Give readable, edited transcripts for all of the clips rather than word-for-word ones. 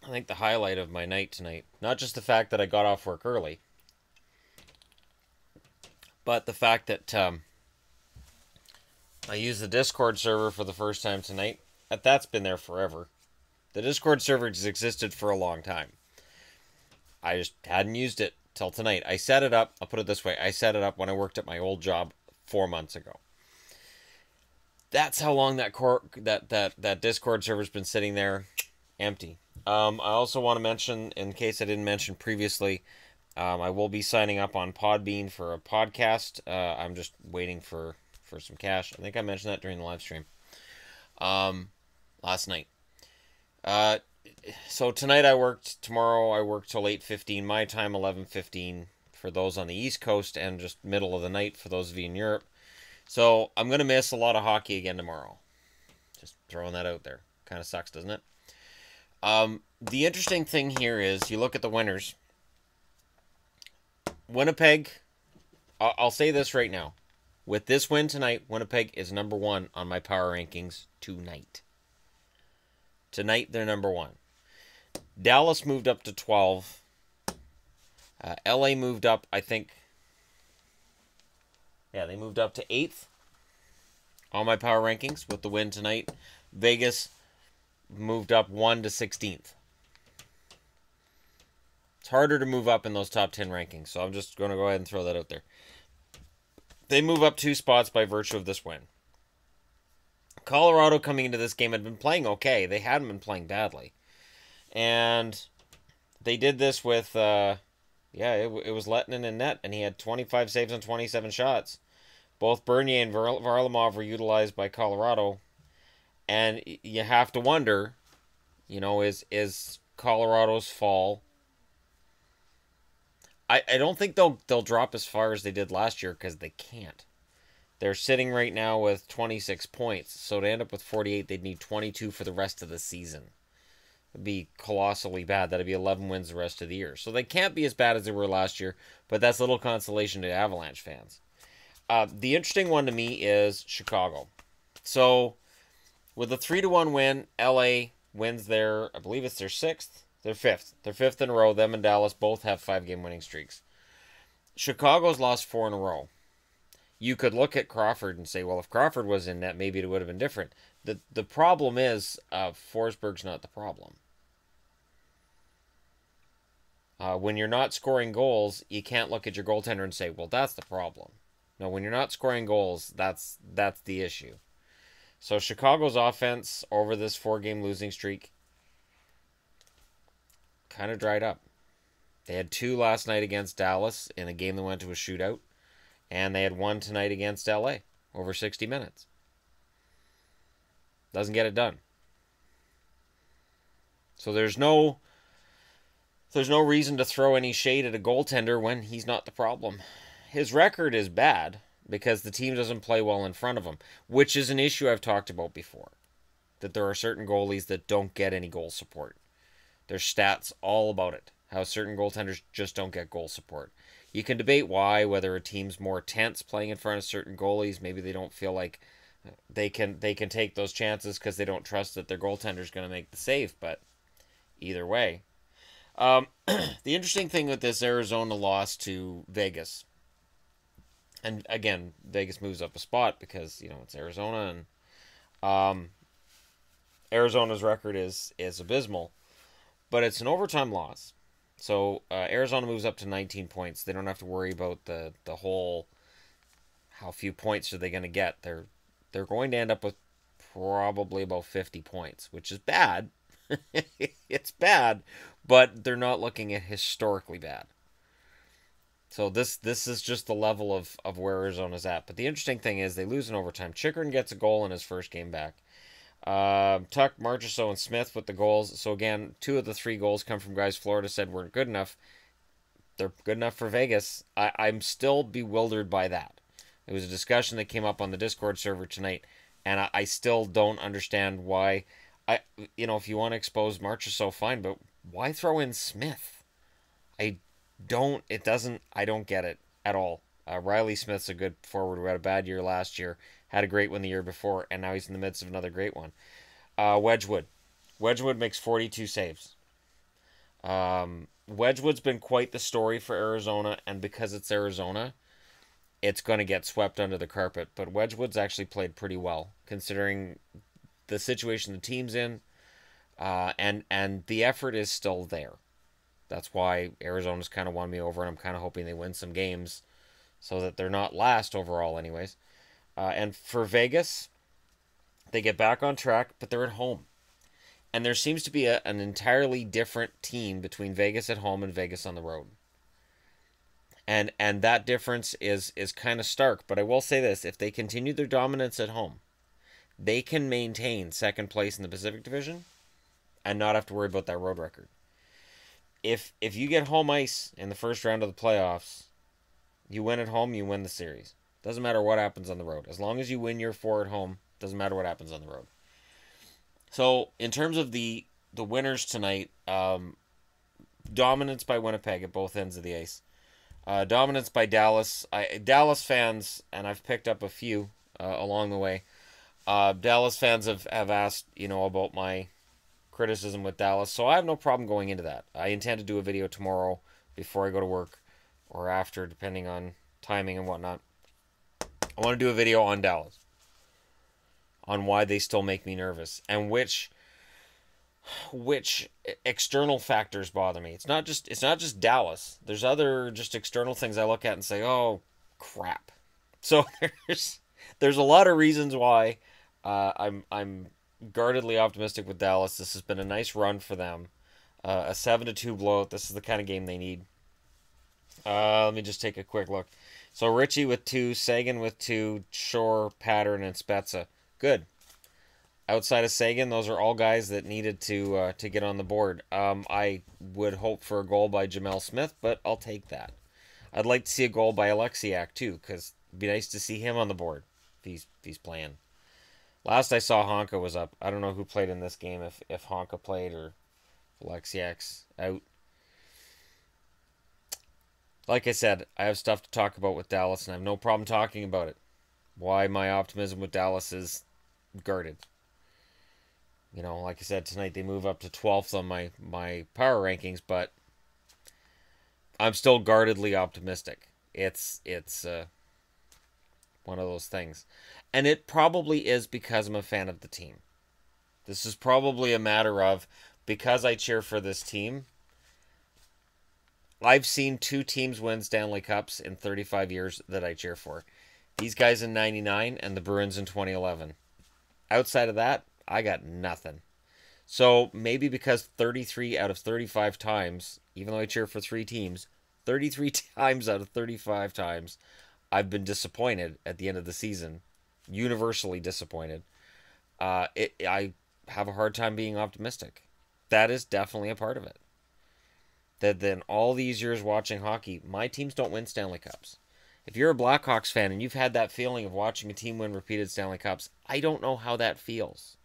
I think the highlight of my night tonight, not just the fact that I got off work early, but the fact that I used the Discord server for the first time tonight. That's been there forever. The Discord server has existed for a long time. I just hadn't used it till tonight. I set it up. I'll put it this way. I set it up when I worked at my old job 4 months ago. That's how long that Discord server's been sitting there empty. I also want to mention, in case I didn't mention previously, I will be signing up on Podbean for a podcast. I'm just waiting for some cash. I think I mentioned that during the live stream last night. So tonight I worked. Tomorrow I work till 8:15 my time, 11:15 for those on the East Coast, and just middle of the night for those of you in Europe. So I'm gonna miss a lot of hockey again tomorrow. Just throwing that out there. Kind of sucks, doesn't it? The interesting thing here is you look at the winners. Winnipeg. I'll say this right now. With this win tonight, Winnipeg is number one on my power rankings tonight. Tonight, they're number one. Dallas moved up to 12. LA moved up, I think. Yeah, they moved up to 8th on my power rankings with the win tonight. Vegas moved up 1 to 16th. It's harder to move up in those top 10 rankings, so I'm just going to go ahead and throw that out there. They move up 2 spots by virtue of this win. Colorado coming into this game had been playing okay. They hadn't been playing badly. And they did this with, it was Lettinen in net, and he had 25 saves on 27 shots. Both Bernier and Varlamov were utilized by Colorado. And you have to wonder, is Colorado's fall... I don't think they'll drop as far as they did last year because they can't. They're sitting right now with 26 points. So to end up with 48, they'd need 22 for the rest of the season. It'd be colossally bad. That'd be 11 wins the rest of the year. So they can't be as bad as they were last year, but that's little consolation to Avalanche fans. The interesting one to me is Chicago. So with a 3-1 win, LA wins I believe it's their 6th. They're 5th. They're 5th in a row. Them and Dallas both have 5-game winning streaks. Chicago's lost 4 in a row. You could look at Crawford and say, well, if Crawford was in net, maybe it would have been different. The problem is Forsberg's not the problem. When you're not scoring goals, you can't look at your goaltender and say, well, that's the problem. No, when you're not scoring goals, that's the issue. So Chicago's offense over this 4-game losing streak kind of dried up. They had 2 last night against Dallas in a game that went to a shootout. And they had 1 tonight against LA over 60 minutes. Doesn't get it done. So there's no reason to throw any shade at a goaltender when he's not the problem. His record is bad because the team doesn't play well in front of him, which is an issue I've talked about before. That there are certain goalies that don't get any goal support. There's stats all about it. How certain goaltenders just don't get goal support. You can debate why, whether a team's more tense playing in front of certain goalies. Maybe they don't feel like they can take those chances because they don't trust that their goaltender's going to make the save. But either way. The interesting thing with this Arizona loss to Vegas, and again, Vegas moves up a spot because, it's Arizona, and Arizona's record is abysmal. But it's an overtime loss. So Arizona moves up to 19 points. They don't have to worry about the whole how few points are they going to get. They're going to end up with probably about 50 points, which is bad. It's bad, but they're not looking at historically bad. So this is just the level of where Arizona's at. But the interesting thing is they lose in overtime. Chychrun gets a goal in his first game back. Tuck, Marchessault, and Smith with the goals. So again, 2 of the 3 goals come from guys Florida said weren't good enough. They're good enough for Vegas. I'm still bewildered by that. It was a discussion that came up on the Discord server tonight, and I still don't understand why. If you want to expose Marchessault, fine, but why throw in Smith? I don't get it at all. Riley Smith's a good forward who had a bad year last year. Had a great one the year before, and now he's in the midst of another great one. Wedgwood makes 42 saves. Wedgwood's been quite the story for Arizona, and because it's Arizona, it's going to get swept under the carpet. But Wedgwood's actually played pretty well, considering the situation the team's in, and the effort is still there. That's why Arizona's kind of won me over, and I'm kind of hoping they win some games so that they're not last overall anyways. And for Vegas, they get back on track, but they're at home. And there seems to be an entirely different team between Vegas at home and Vegas on the road. And that difference is kind of stark. But I will say this, if they continue their dominance at home, they can maintain second place in the Pacific Division and not have to worry about that road record. If you get home ice in the first round of the playoffs, you win at home, you win the series. Doesn't matter what happens on the road. As long as you win your 4 at home, doesn't matter what happens on the road. So, in terms of the winners tonight, dominance by Winnipeg at both ends of the ice. Dominance by Dallas. Dallas fans, and I've picked up a few along the way. Dallas fans have asked, about my criticism with Dallas, so I have no problem going into that. I intend to do a video tomorrow before I go to work, or after, depending on timing and whatnot. I want to do a video on Dallas, on why they still make me nervous, and which external factors bother me. It's not just Dallas. There's other just external things I look at and say, oh crap. So there's a lot of reasons why I'm guardedly optimistic with Dallas. This has been a nice run for them. A 7-2 blowout. This is the kind of game they need. Let me just take a quick look. So Ritchie with 2, Sagan with 2, Shore, Pattern, and Spezza. Good. Outside of Sagan, those are all guys that needed to get on the board. I would hope for a goal by Jamel Smith, but I'll take that. I'd like to see a goal by Alexiak too, because it'd be nice to see him on the board if he's playing. Last I saw, Honka was up. I don't know who played in this game, if Honka played or Alexiak's out. Like I said, I have stuff to talk about with Dallas, and I have no problem talking about it. Why my optimism with Dallas is guarded. Like I said, tonight they move up to 12th on my power rankings, but I'm still guardedly optimistic. It's one of those things. And it probably is because I'm a fan of the team. This is probably a matter of, because I cheer for this team, I've seen 2 teams win Stanley Cups in 35 years that I cheer for. These guys in 99 and the Bruins in 2011. Outside of that, I got nothing. So maybe because 33 out of 35 times, even though I cheer for 3 teams, 33 times out of 35 times, I've been disappointed at the end of the season. Universally disappointed. I have a hard time being optimistic. That is definitely a part of it. That then all these years watching hockey, my teams don't win Stanley Cups. If you're a Blackhawks fan and you've had that feeling of watching a team win repeated Stanley Cups, I don't know how that feels.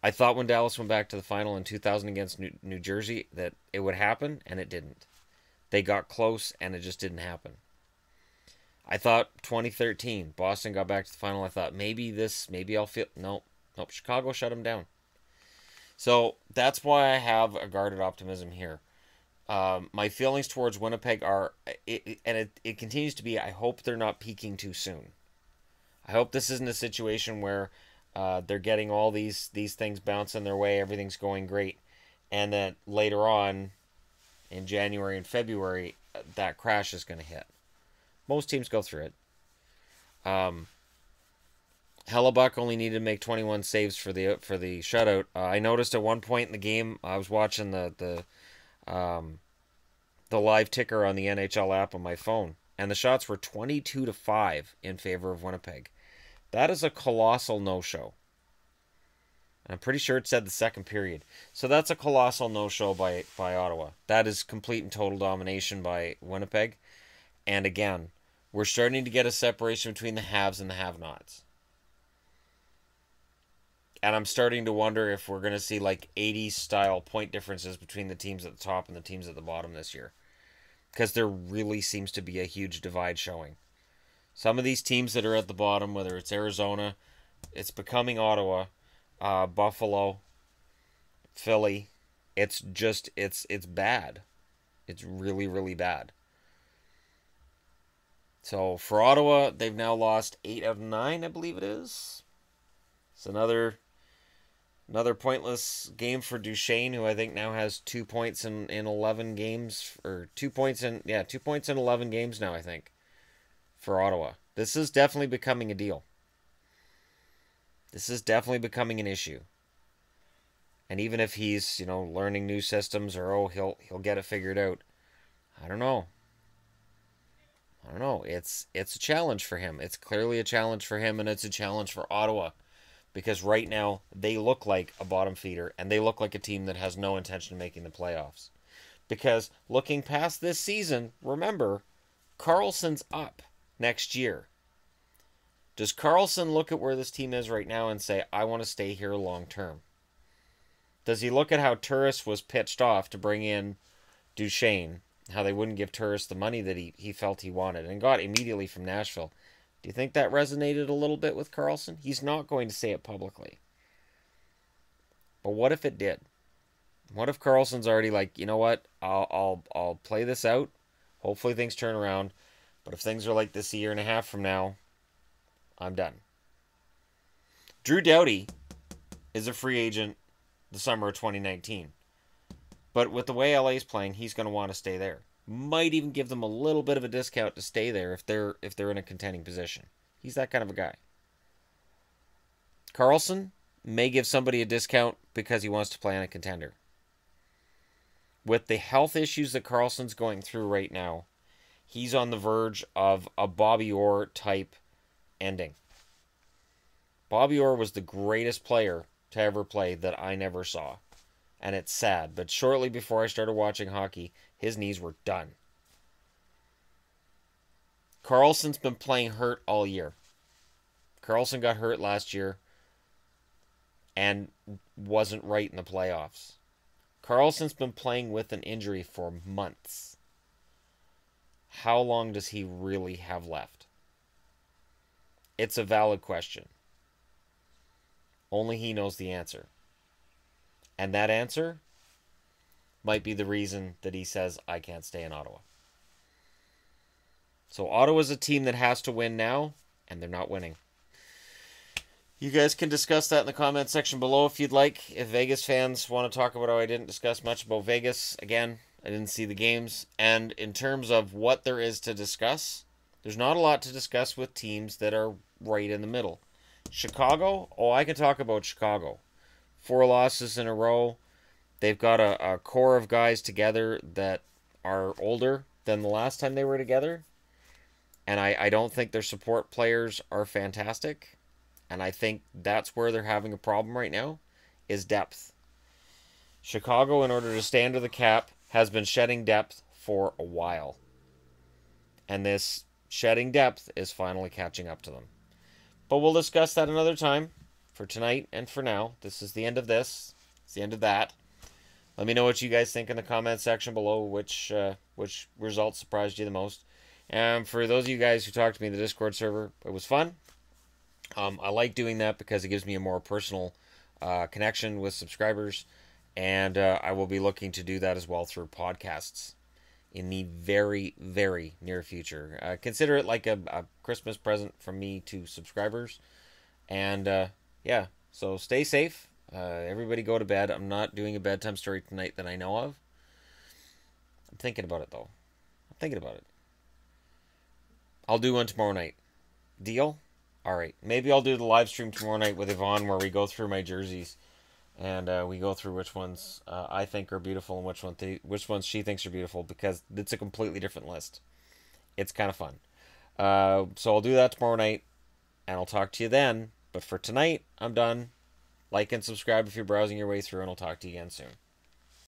I thought when Dallas went back to the final in 2000 against New Jersey that it would happen, and it didn't. They got close, and it just didn't happen. I thought 2013, Boston got back to the final. I thought maybe I'll feel... Nope, Chicago shut them down. So that's why I have a guarded optimism here. My feelings towards Winnipeg are, it continues to be, I hope they're not peaking too soon. I hope this isn't a situation where they're getting all these things bouncing their way, everything's going great, and that later on, in January and February, that crash is going to hit. Most teams go through it. Hellebuck only needed to make 21 saves for the shutout. I noticed at one point in the game, I was watching the live ticker on the NHL app on my phone, and the shots were 22-5 in favor of Winnipeg. That is a colossal no-show. I'm pretty sure it said the second period. So that's a colossal no-show by Ottawa. That is complete and total domination by Winnipeg. And again, we're starting to get a separation between the haves and the have-nots. And I'm starting to wonder if we're going to see like 80s-style point differences between the teams at the top and the teams at the bottom this year. Because there really seems to be a huge divide showing. Some of these teams that are at the bottom, whether it's Arizona, it's becoming Ottawa, Buffalo, Philly, It's bad. It's really, really bad. So for Ottawa, they've now lost 8 of 9, I believe it is. It's another pointless game for Duchesne, who I think now has 2 points in 11 games, or 2 points in 11 games now, I think, for Ottawa. This is definitely becoming a deal. This is definitely becoming an issue. And even if he's, learning new systems, or he'll get it figured out, I don't know. It's a challenge for him. It's clearly a challenge for him, and it's a challenge for Ottawa, because right now they look like a bottom feeder, and they look like a team that has no intention of making the playoffs. Because looking past this season, remember, Karlsson's up next year. Does Karlsson look at where this team is right now and say, I want to stay here long term? Does he look at how Turris was pitched off to bring in Duchesne, how they wouldn't give Turris the money that he felt he wanted and got immediately from Nashville? Do you think that resonated a little bit with Karlsson? He's not going to say it publicly. But what if it did? What if Karlsson's already like, you know what? I'll play this out. Hopefully things turn around. But if things are like this a year and a half from now, I'm done. Drew Doughty is a free agent the summer of 2019. But with the way LA's playing, he's going to want to stay there. Might even give them a little bit of a discount to stay there if they're in a contending position. He's that kind of a guy. Karlsson may give somebody a discount because he wants to play on a contender. With the health issues that Karlsson's going through right now, he's on the verge of a Bobby Orr type ending. Bobby Orr was the greatest player to ever play that I never saw. And it's sad, but shortly before I started watching hockey, his knees were done. Karlsson's been playing hurt all year. Karlsson got hurt last year and wasn't right in the playoffs. Karlsson's been playing with an injury for months. How long does he really have left? It's a valid question. Only he knows the answer. And that answer might be the reason that he says, I can't stay in Ottawa. So Ottawa's a team that has to win now, and they're not winning. You guys can discuss that in the comment section below if you'd like. If Vegas fans want to talk about how I didn't discuss much about Vegas, again, I didn't see the games. And in terms of what there is to discuss, there's not a lot to discuss with teams that are right in the middle. Chicago, I can talk about Chicago. 4 losses in a row. They've got a core of guys together that are older than the last time they were together. And I don't think their support players are fantastic. And I think that's where they're having a problem right now, is depth. Chicago, in order to stay under the cap, has been shedding depth for a while. And this shedding depth is finally catching up to them. But we'll discuss that another time. For tonight and for now, this is the end of this. It's the end of that. Let me know what you guys think in the comment section below, which results surprised you the most. And for those of you guys who talked to me in the Discord server, it was fun. I like doing that because it gives me a more personal connection with subscribers. And I will be looking to do that as well through podcasts in the very, very near future. Consider it like a Christmas present from me to subscribers. And yeah, so stay safe. Everybody go to bed. I'm not doing a bedtime story tonight that I know of. I'm thinking about it, though. I'm thinking about it. I'll do one tomorrow night. Deal? All right. Maybe I'll do the live stream tomorrow night with Yvonne where we go through my jerseys. And we go through which ones I think are beautiful and which ones she thinks are beautiful, because it's a completely different list. It's kind of fun. So I'll do that tomorrow night, and I'll talk to you then. But for tonight, I'm done. Like and subscribe if you're browsing your way through, and I'll talk to you again soon.